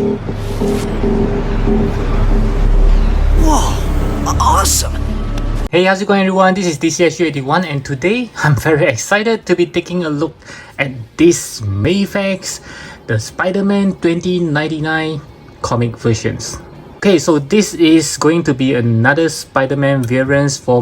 Whoa, awesome! Hey, how's it going everyone? This is DCSU81 and today I'm very excited to be taking a look at this Mafex, the Spider-Man 2099 comic versions. Okay, so this is going to be another Spider-Man variants for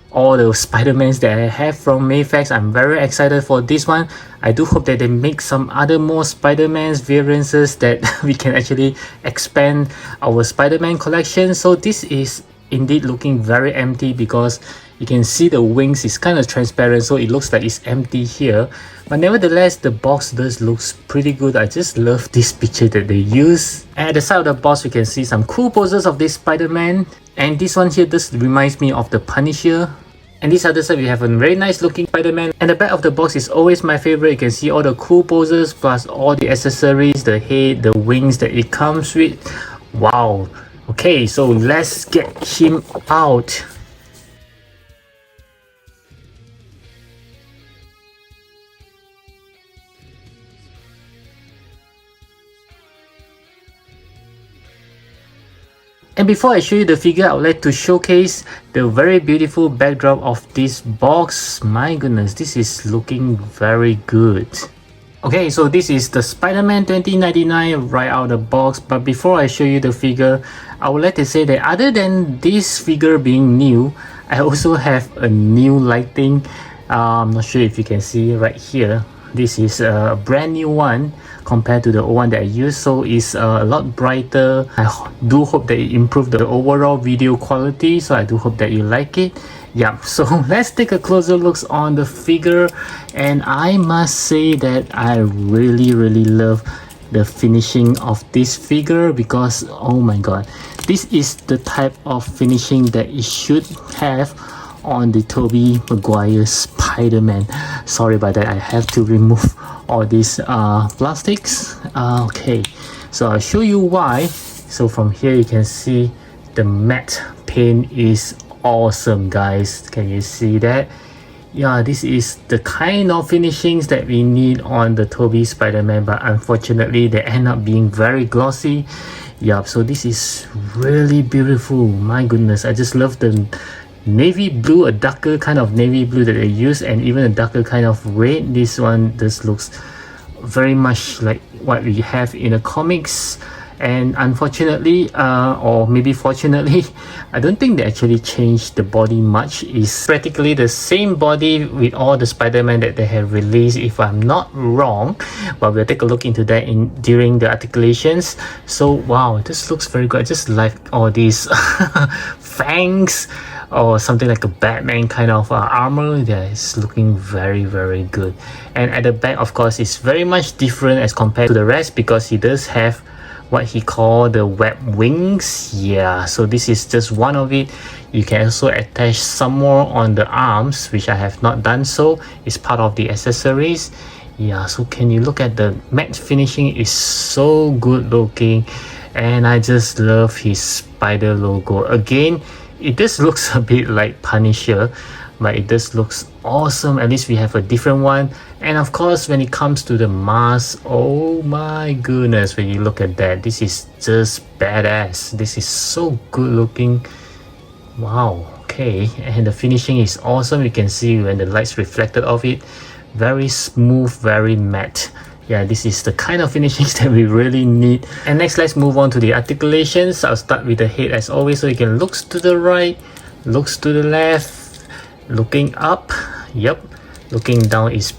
all the Spider-Mans that I have from Mafex. I'm very excited for this one. I do hope that they make some other more Spider-Man's variances that we can actually expand our Spider-Man collection. So this is indeed looking very empty because you can see the wings is kind of transparent, so it looks like it's empty here, but nevertheless the box does looks pretty good. I just love this picture that they use. At the side of the box we can see some cool poses of this Spider-Man, and this one here just reminds me of the Punisher. And this other side we have a very nice looking Spider-Man, and the back of the box is always my favorite. You can see all the cool poses plus all the accessories, the head, the wings that it comes with. Wow. Okay, so let's get him out. And before I show you the figure, I would like to showcase the very beautiful backdrop of this box. My goodness, this is looking very good. Okay, so this is the Spider-Man 2099 right out of the box, but before I show you the figure, I would like to say that other than this figure being new, I also have a new lighting. I'm not sure if you can see right here. This is a brand new one compared to the old one that I used, so it's a lot brighter. I do hope that it improved the overall video quality, so I do hope that you like it. Yeah, so let's take a closer look on the figure, and I must say that I really love the finishing of this figure because oh my god, this is the type of finishing that it should have on the Tobey Maguire Spider-Man. Sorry about that, I have to remove all these plastics. Okay, so I'll show you why. So from here you can see the matte paint is awesome, guys. Can you see that? Yeah, this is the kind of finishings that we need on the Tobey Spider-Man, but unfortunately they end up being very glossy. Yeah, so this is really beautiful. My goodness, I just love the navy blue, a darker kind of navy blue that they use, and even a darker kind of red. This one just looks very much like what we have in the comics. And unfortunately, or maybe fortunately, I don't think they actually changed the body much. It's practically the same body with all the Spider-Man that they have released, if I'm not wrong. But we'll take a look into that during the articulations. So wow, this looks very good. I just like all these fangs or something like a Batman kind of armor. Yeah, it's looking very good. And at the back, of course, it's very much different as compared to the rest because he does have what he called the web wings. Yeah, so this is just one of it. You can also attach some more on the arms, which I have not done, so it's part of the accessories. Yeah, so can you look at the matte finishing is so good looking, and I just love his spider logo. Again, it just looks a bit like Punisher, but it just looks awesome. At least we have a different one. And of course, when it comes to the mask, oh my goodness, when you look at that, this is just badass. This is so good looking. Wow. Okay, and the finishing is awesome. You can see when the lights reflected off it, very smooth, very matte. Yeah, this is the kind of finishings that we really need. And next, let's move on to the articulations. I'll start with the head as always, so you can look to the right, looks to the left, looking up. Yep, looking down is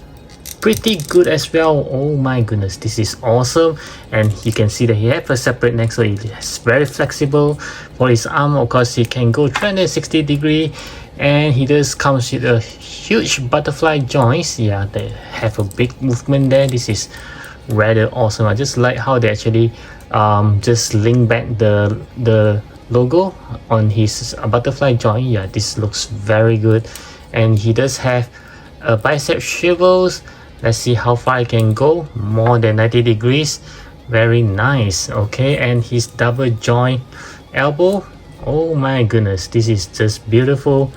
pretty good as well. Oh my goodness, this is awesome. And you can see that he has a separate neck, so it's very flexible. For his arm, of course, he can go 360 degree, and he just comes with a huge butterfly joints. Yeah, they have a big movement there. This is rather awesome. I just like how they actually just link back the logo on his butterfly joint. Yeah, this looks very good. And he does have a bicep shrivels. Let's see how far I can go. More than 90 degrees. Very nice. Okay, and his double joint elbow. Oh my goodness, this is just beautiful.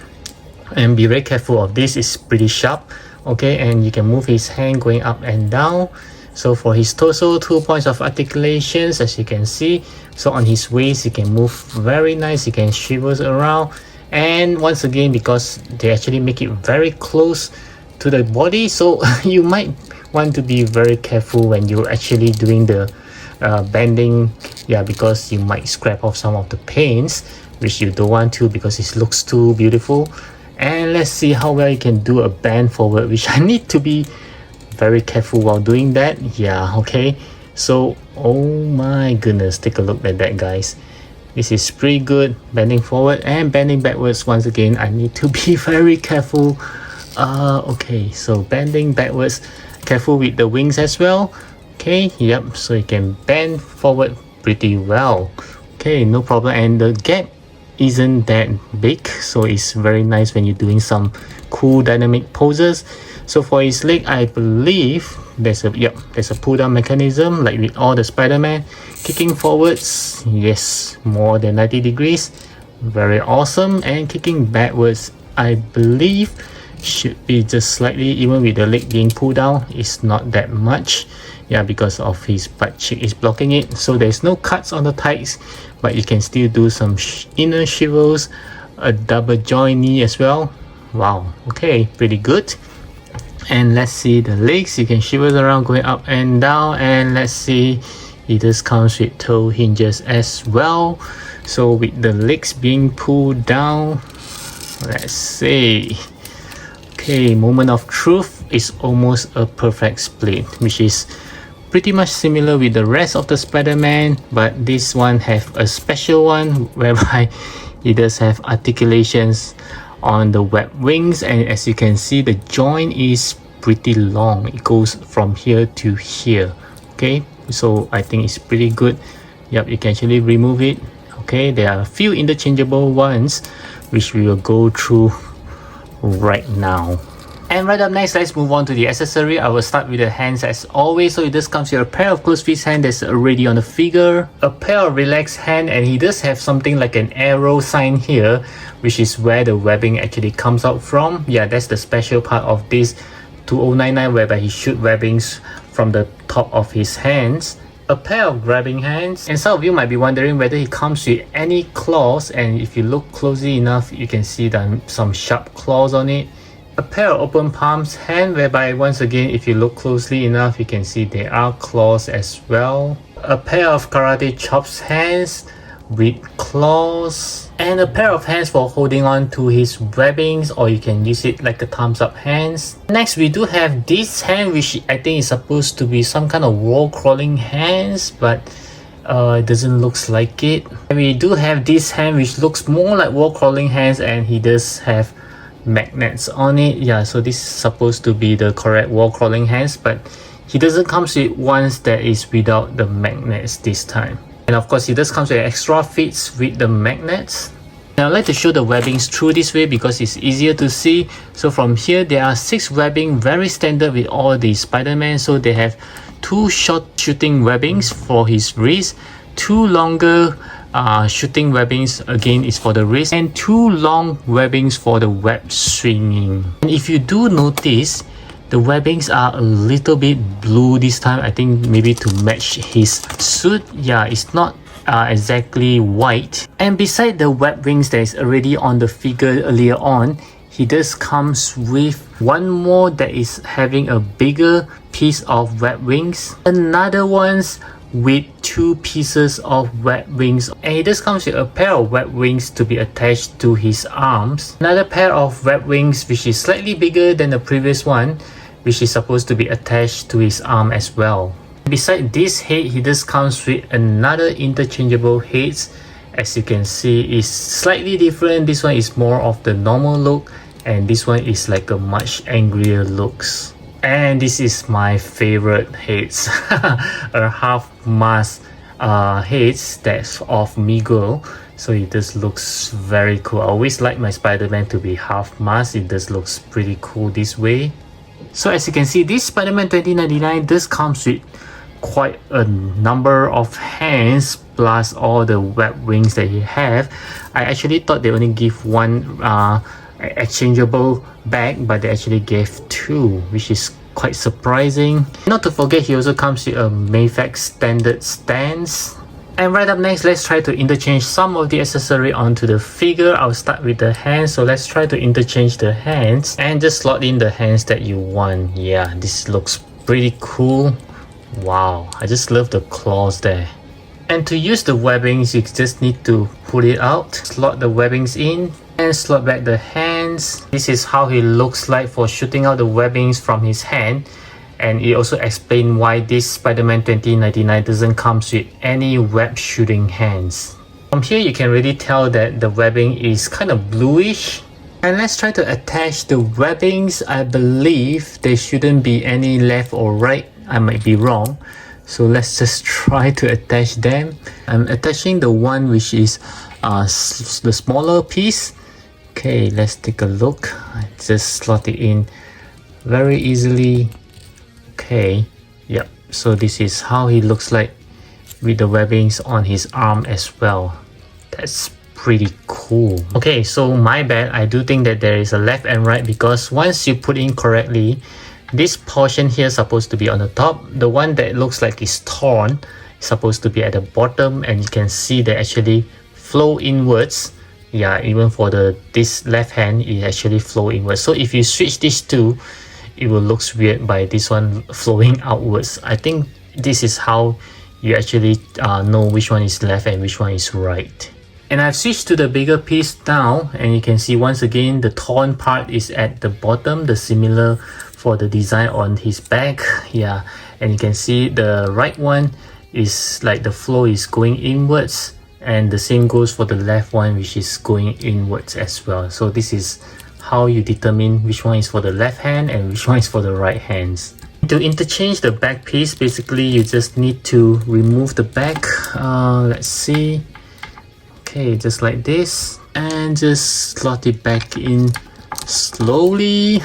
And be very careful of this, it's pretty sharp. Okay, and you can move his hand going up and down. So for his torso, 2 points of articulations, as you can see. So on his waist, he can move very nice, he can shivers around. And once again, because they actually make it very close to the body, so you might want to be very careful when you're actually doing the bending, yeah, because you might scrape off some of the paints, which you don't want to because it looks too beautiful. And let's see how well you can do a bend forward, which I need to be very careful while doing that. Yeah, okay, so oh my goodness, take a look at that, guys. This is pretty good. Bending forward and bending backwards. Once again, I need to be very careful. Okay, so bending backwards, careful with the wings as well. Okay, yep, so you can bend forward pretty well. Okay, no problem. And the gap isn't that big, so it's very nice when you're doing some cool dynamic poses. So for his leg, I believe there's a pull down mechanism like with all the Spider-Man. Kicking forwards, yes, more than 90 degrees, very awesome. And kicking backwards, I believe should be just slightly, even with the leg being pulled down, it's not that much, yeah, because of his butt cheek is blocking it. So there's no cuts on the tights, but you can still do some inner shivers, a double joint knee as well. Wow, okay, pretty good. And let's see the legs, you can shivers around going up and down. And let's see, it just comes with toe hinges as well. So with the legs being pulled down, let's see, okay, moment of truth is almost a perfect split, which is pretty much similar with the rest of the Spider-Man, but this one have a special one whereby it does have articulations on the web wings. And as you can see, the joint is pretty long, it goes from here to here. Okay, so I think it's pretty good. Yep, you can actually remove it. Okay, there are a few interchangeable ones which we will go through right now. And right up next, let's move on to the accessory. I will start with the hands as always. So it just comes with a pair of closed fist hand that's already on the figure, a pair of relaxed hand, and he does have something like an arrow sign here, which is where the webbing actually comes out from. Yeah, that's the special part of this 2099, whereby he shoot webbings from the top of his hands. A pair of grabbing hands, and some of you might be wondering whether he comes with any claws, and if you look closely enough, you can see some sharp claws on it. A pair of open palms hand, whereby once again, if you look closely enough, you can see there are claws as well. A pair of karate chops hands with claws, and a pair of hands for holding on to his webbings, or you can use it like a thumbs up hands. Next, we do have this hand, which I think is supposed to be some kind of wall crawling hands, but it doesn't look like it. And we do have this hand which looks more like wall crawling hands, and he does have magnets on it. Yeah, so this is supposed to be the correct wall crawling hands, but he doesn't come with ones that is without the magnets this time. And of course, it does come with extra fits with the magnets. Now I'd like to show the webbings through this way because it's easier to see. So from here, there are 6 webbing, very standard with all the Spider-Man. So they have 2 short shooting webbings for his wrist, 2 longer shooting webbings again is for the wrist, and 2 long webbings for the web swinging. And if you do notice, the webbings are a little bit blue this time. I think maybe to match his suit. Yeah, it's not exactly white. And beside the web wings that is already on the figure earlier on, he does comes with one more that is having a bigger piece of web wings, another one's with 2 pieces of web wings, and it does comes with a pair of web wings to be attached to his arms, another pair of web wings which is slightly bigger than the previous one, which is supposed to be attached to his arm as well. Beside this head, he does comes with another interchangeable heads. As you can see, it's slightly different. This one is more of the normal look, and this one is like a much angrier looks. And this is my favorite heads, a half mask heads that's of Miguel. So it just looks very cool. I always like my Spider-Man to be half mask. It just looks pretty cool this way. So as you can see, this Spider-Man 2099 does comes with quite a number of hands plus all the web wings that he have. I actually thought they only give one exchangeable bag, but they actually gave 2, which is quite surprising. Not to forget, he also comes with a Mafex standard stance. And right up next, let's try to interchange some of the accessory onto the figure. I'll start with the hands. So let's try to interchange the hands and just slot in the hands that you want. Yeah, this looks pretty cool. Wow, I just love the claws there. And to use the webbings, you just need to pull it out, slot the webbings in, and slot back the hands. This is how he looks like for shooting out the webbings from his hand. And it also explains why this Spider-Man 2099 doesn't come with any web shooting hands. From here you can really tell that the webbing is kind of bluish. And let's try to attach the webbings. I believe there shouldn't be any left or right. I might be wrong. So let's just try to attach them. I'm attaching the one which is the smaller piece. Okay, let's take a look. I just slot it in very easily. Okay, yep, so this is how he looks like with the webbings on his arm as well. That's pretty cool. Okay, so my bad, I do think that there is a left and right, because once you put in correctly, this portion here is supposed to be on the top. The one that looks like it's torn is supposed to be at the bottom, and you can see they actually flow inwards. Yeah, even for this left hand, it actually flow inwards. So if you switch these two, it will look weird by this one flowing outwards. I think this is how you actually know which one is left and which one is right. And I've switched to the bigger piece now, and you can see once again the torn part is at the bottom, the similar for the design on his back. Yeah, and you can see the right one is like the flow is going inwards, and the same goes for the left one, which is going inwards as well. So this is how you determine which one is for the left hand and which one is for the right hands. To interchange the back piece, basically you just need to remove the back. Let's see. Okay, just like this, and just slot it back in slowly.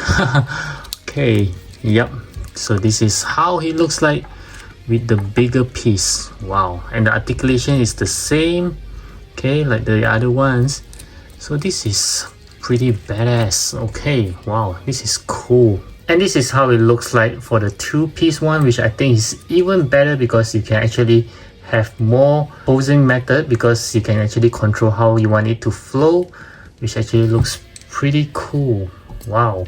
Okay, yep, so this is how he looks like with the bigger piece. Wow, and the articulation is the same, okay, like the other ones. So this is pretty badass. Okay, wow, this is cool. And this is how it looks like for the two-piece one, which I think is even better because you can actually have more posing method, because you can actually control how you want it to flow, which actually looks pretty cool. Wow.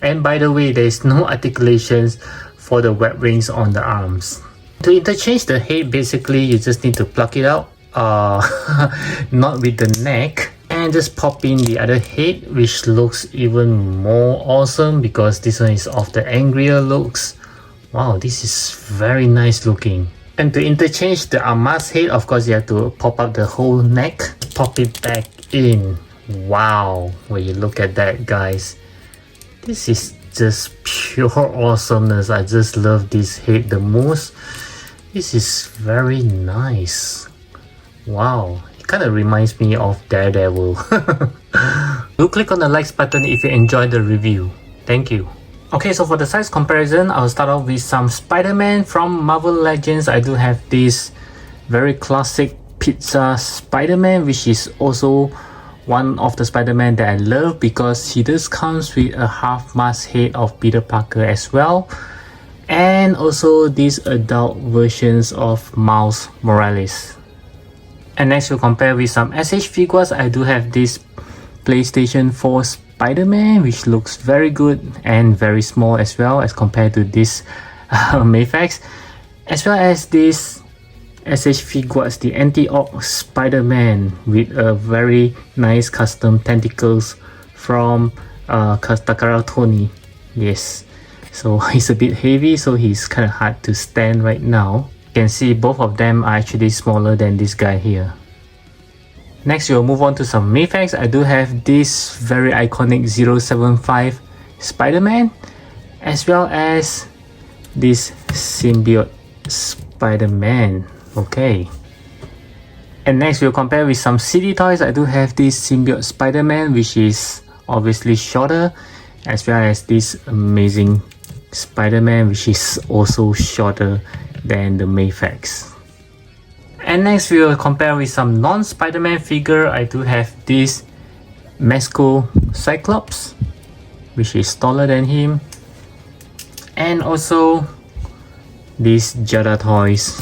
And by the way, there is no articulations for the web rings on the arms. To interchange the head, basically you just need to pluck it out, not with the neck, and just pop in the other head, which looks even more awesome because this one is of the angrier looks. Wow, this is very nice looking. And to interchange the Armas head, of course you have to pop up the whole neck, pop it back in. Wow, when you look at that, guys, this is just pure awesomeness. I just love this head the most. This is very nice. Wow, it kind of reminds me of Daredevil. Do click on the likes button if you enjoyed the review. Thank you. Okay, so for the size comparison, I'll start off with some Spider-Man from Marvel Legends. I do have this very classic pizza Spider-Man, which is also one of the Spider-Man that I love because he does comes with a half mask head of Peter Parker as well, and also these adult versions of Miles Morales. And next we'll compare with some SH figures. I do have this PlayStation 4 Spider-Man, which looks very good and very small as well as compared to this Mafex, as well as this SH figures, the Anti-Orc Spider-Man with a very nice custom tentacles from Takara Tony. Yes, so he's a bit heavy, so he's kind of hard to stand right now. You can see both of them are actually smaller than this guy here. Next, we'll move on to some Mafex. I do have this very iconic 075 Spider-Man, as well as this symbiote Spider-Man. Okay. And next, we'll compare with some CD toys. I do have this symbiote Spider-Man, which is obviously shorter, as well as this amazing Spider-Man, which is also shorter than the Mafex. And next we will compare with some non-Spider-Man figure. I do have this Mesco Cyclops, which is taller than him. And also these Jada toys.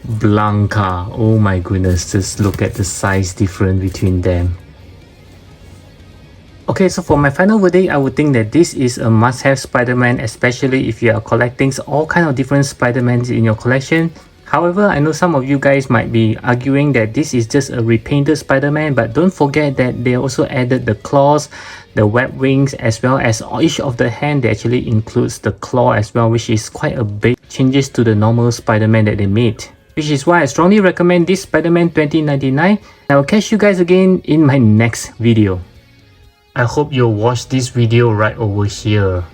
Blanca, oh my goodness, just look at the size difference between them. Okay, so for my final verdict, I would think that this is a must-have Spider-Man, especially if you are collecting all kind of different Spider-Mans in your collection. However, I know some of you guys might be arguing that this is just a repainted Spider-Man, but don't forget that they also added the claws, the web wings, as well as each of the hand that actually includes the claw as well, which is quite a big changes to the normal Spider-Man that they made. Which is why I strongly recommend this Spider-Man 2099. I will catch you guys again in my next video. I hope you'll watch this video right over here.